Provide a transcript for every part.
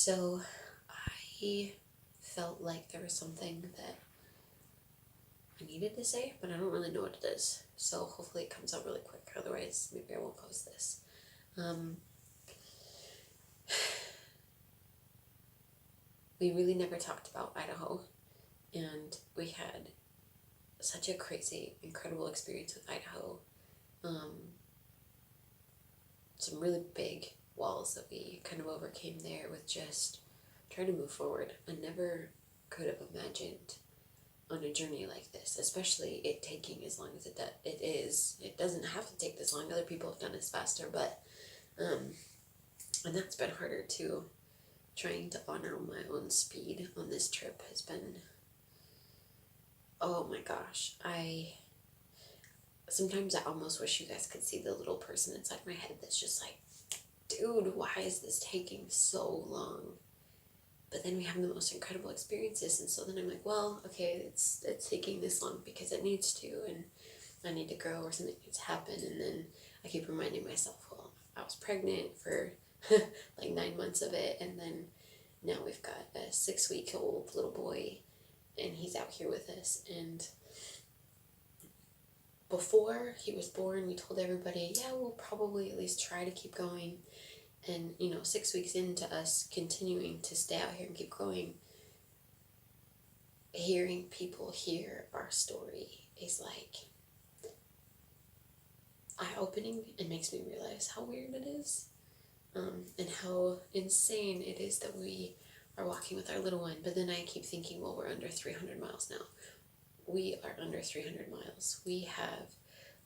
So I felt like there was something that I needed to say, but I don't really know what it is. So hopefully it comes out really quick. Otherwise, maybe I won't post this. We really never talked about Idaho, and we had such a crazy, incredible experience with Idaho. Some really big walls that we kind of overcame there with just trying to move forward. I never could have imagined on a journey like this, especially it taking as long as it is. It doesn't have to take this long. Other people have done this faster, but and that's been harder too. Trying to honor my own speed on this trip has been, oh my gosh, sometimes I almost wish you guys could see the little person inside my head that's just like, dude, why is this taking so long? But then we have the most incredible experiences, and so then I'm like, well, okay, it's taking this long because it needs to, and I need to grow or something needs to happen. And then I keep reminding myself, well, I was pregnant for like 9 months of it, and then now we've got a 6-week-old little boy, and he's out here with us. And before he was born, we told everybody, yeah, we'll probably at least try to keep going. And 6 weeks into us continuing to stay out here and keep growing, hearing people hear our story is like eye-opening and makes me realize how weird it is, and how insane it is that we are walking with our little one. But then I keep thinking, well, we're under 300 miles now. We are under 300 miles. We have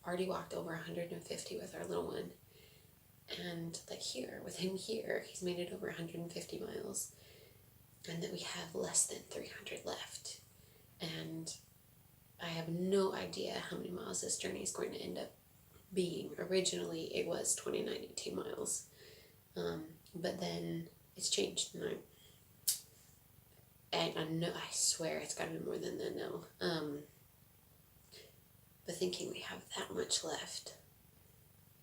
already walked over 150 with our little one. And like here, with him here, he's made it over 150 miles. And that we have less than 300 left. And I have no idea how many miles this journey is going to end up being. Originally, it was 29.2 miles. But then it's changed. And I swear it's got to be more than that now. But thinking we have that much left,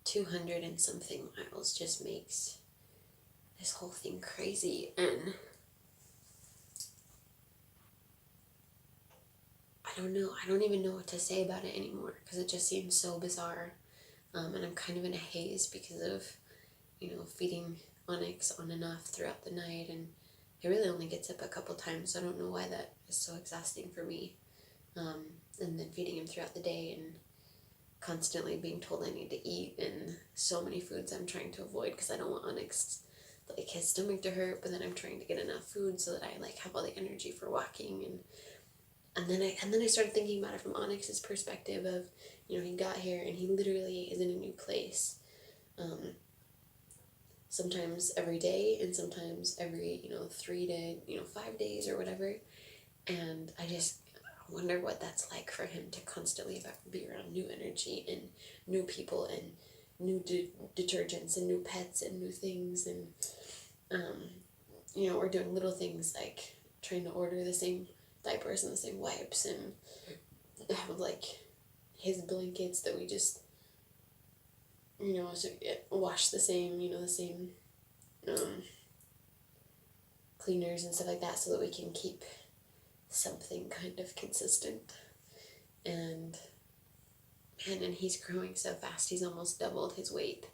200 and something miles, just makes this whole thing crazy. And I don't know. I don't even know what to say about it anymore because it just seems so bizarre. And I'm kind of in a haze because of, feeding Onyx on and off throughout the night. And he really only gets up a couple times. So I don't know why that is so exhausting for me. And then feeding him throughout the day and constantly being told I need to eat, and so many foods I'm trying to avoid because I don't want Onyx, like, his stomach to hurt, but then I'm trying to get enough food so that I have all the energy for walking. And then I started thinking about it from Onyx's perspective of, he got here and he literally is in a new place. Sometimes every day and sometimes every 3 to 5 days or whatever. And I just wonder what that's like for him to constantly be around new energy and new people and new detergents and new pets and new things. And we're doing little things like trying to order the same diapers and the same wipes and have his blankets that we just wash the same, the same cleaners and stuff like that, so that we can keep something kind of consistent. And he's growing so fast. He's almost doubled his weight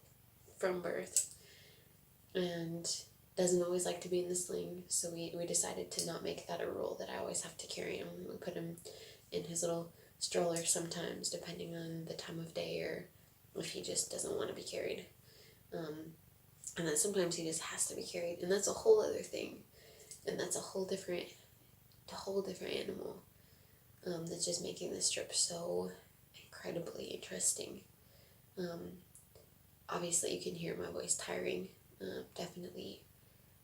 from birth and doesn't always like to be in the sling, so we decided to not make that a rule that I always have to carry him. We put him in his little stroller sometimes, depending on the time of day or if he just doesn't want to be carried. And then sometimes he just has to be carried, and that's a whole other thing, and that's a whole different animal. That's just making this trip so incredibly interesting. Obviously you can hear my voice tiring, definitely,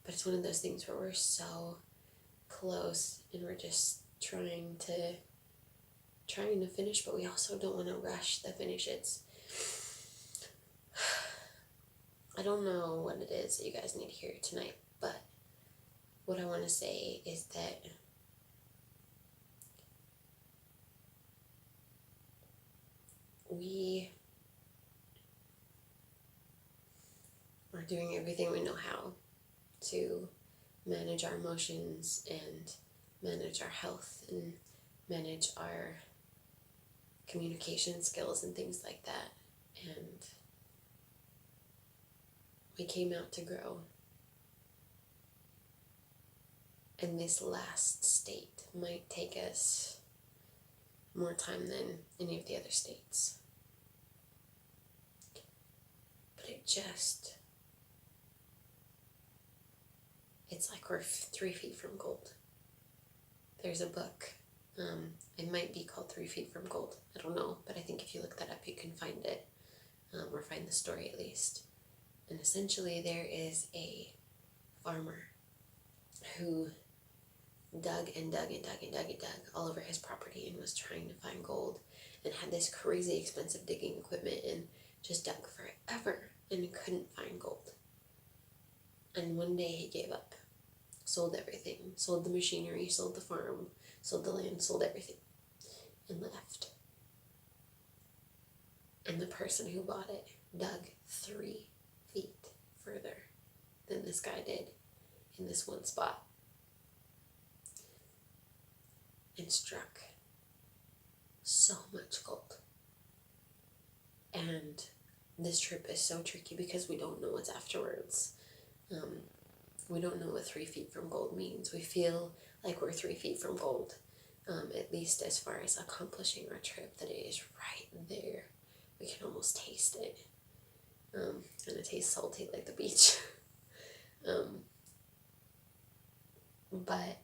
but it's one of those things where we're so close and we're just trying to finish, but we also don't want to rush the finish. I don't know what it is that you guys need to hear tonight, but what I want to say is that we are doing everything we know how to manage our emotions and manage our health and manage our communication skills and things like that. And we came out to grow. And this last state might take us more time than any of the other states. But it's like we're 3 feet from gold. There's a book. It might be called 3 Feet from Gold. I don't know, but I think if you look that up, you can find it, or find the story at least. And essentially, there is a farmer who dug and dug and dug and dug and dug all over his property and was trying to find gold, and had this crazy expensive digging equipment and just dug forever and couldn't find gold. And one day he gave up, sold everything, sold the machinery, sold the farm, sold the land, sold everything, and left. And the person who bought it dug 3 feet further than this guy did in this one spot, and struck so much gold. And this trip is so tricky because we don't know what's afterwards. We don't know what 3 feet from gold means. We feel like we're 3 feet from gold, at least as far as accomplishing our trip, that it is right there. We can almost taste it. And it tastes salty like the beach. But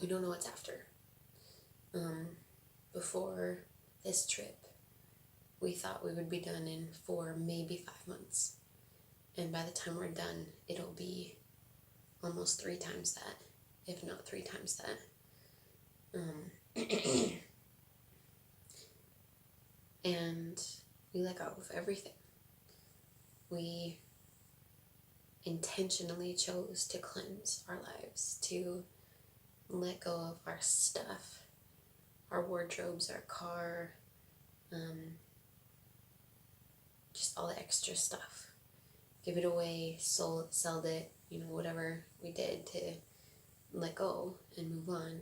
we don't know what's after. Before this trip, we thought we would be done in 4, maybe 5 months. And by the time we're done, it'll be almost 3 times that, if not 3 times that. And we let go of everything. We intentionally chose to cleanse our lives, to let go of our stuff, our wardrobes, our car, just all the extra stuff. Give it away, sold it, whatever we did to let go and move on,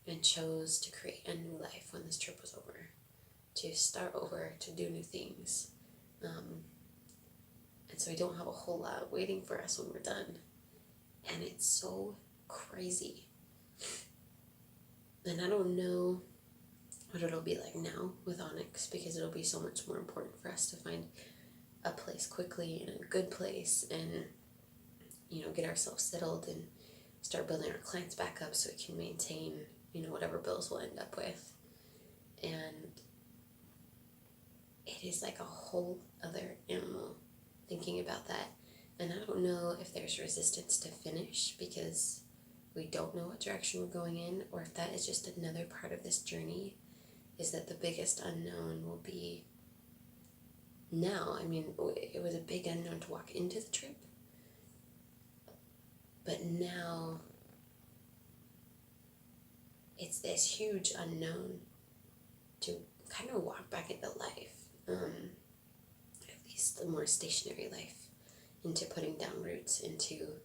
and chose to create a new life when this trip was over, to start over, to do new things. And so we don't have a whole lot waiting for us when we're done. And it's so crazy. And I don't know what it'll be like now with Onyx, because it'll be so much more important for us to find a place quickly, and a good place, and get ourselves settled and start building our clients back up so we can maintain whatever bills we'll end up with. And it is like a whole other animal thinking about that. And I don't know if there's resistance to finish because we don't know what direction we're going in, or if that is just another part of this journey, is that the biggest unknown will be now. I mean, it was a big unknown to walk into the trip, but now it's this huge unknown to kind of walk back into life, at least the more stationary life, into putting down roots, into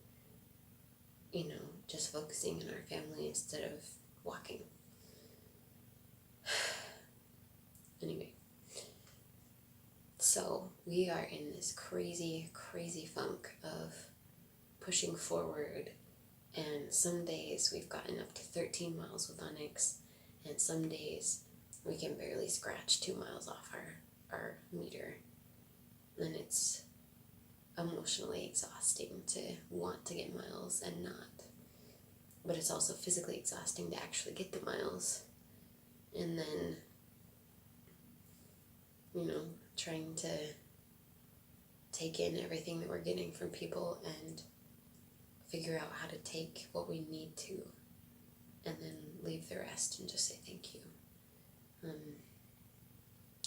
just focusing on our family instead of walking. Anyway, so we are in this crazy, crazy funk of pushing forward, and some days we've gotten up to 13 miles with Onyx, and some days we can barely scratch 2 miles off our meter, and it's emotionally exhausting to want to get miles and not. But it's also physically exhausting to actually get the miles. And then, trying to take in everything that we're getting from people and figure out how to take what we need to and then leave the rest and just say thank you. I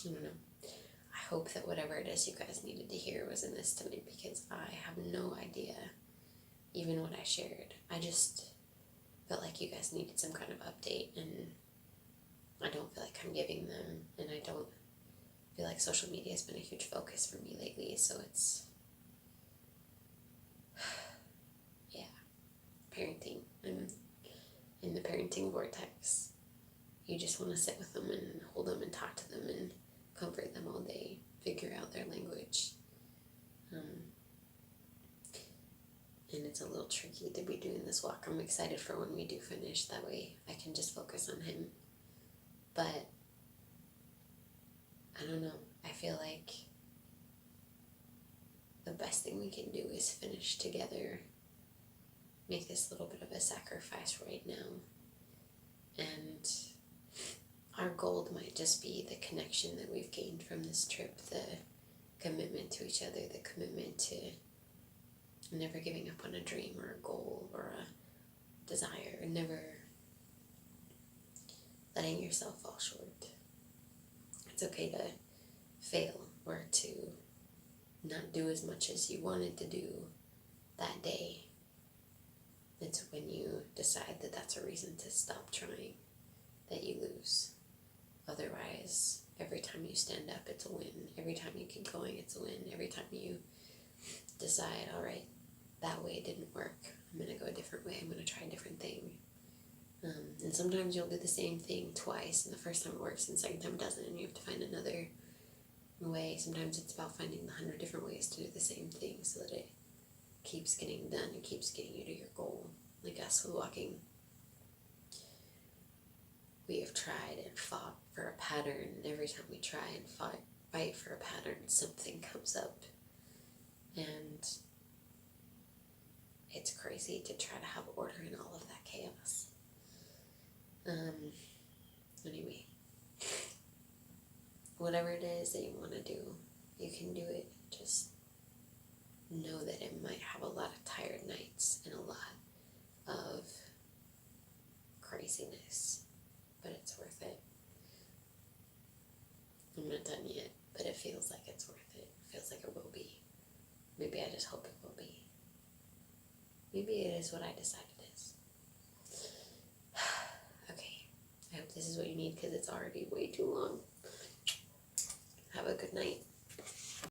don't know. I hope that whatever it is you guys needed to hear was in this tonight, because I have no idea even what I shared. I just felt like you guys needed some kind of update, and I don't feel like I'm giving them, and I don't feel like social media has been a huge focus for me lately, so it's, yeah, parenting. I'm in the parenting vortex. You just want to sit with them and hold them and talk to them and comfort them all day, figure out their language. And it's a little tricky to be doing this walk. I'm excited for when we do finish. That way I can just focus on him. But I don't know. I feel like the best thing we can do is finish together. Make this little bit of a sacrifice right now. And our goal might just be the connection that we've gained from this trip, the commitment to each other, the commitment to never giving up on a dream or a goal or a desire, and never letting yourself fall short. It's okay to fail or to not do as much as you wanted to do that day. It's when you decide that that's a reason to stop trying that you lose. Otherwise, every time you stand up, it's a win. Every time you keep going, it's a win. Every time you decide, all right, that way didn't work, I'm going to go a different way, I'm going to try a different thing. And sometimes you'll do the same thing twice, and the first time it works, and the second time it doesn't, and you have to find another way. Sometimes it's about finding 100 different ways to do the same thing so that it keeps getting done and keeps getting you to your goal. Like us with walking, we have tried and fought for a pattern, and every time we try and fight for a pattern, something comes up. And it's crazy to try to have order in all of that chaos. Anyway, whatever it is that you want to do, you can do it. Just know that it might have a lot of tired nights and a lot of craziness, but it's worth it. I'm not done yet, but it feels like it's worth it. It feels like it will be. Maybe I just hope it will be. Maybe it is what I decide it is. Okay, I hope this is what you need because it's already way too long. Have a good night.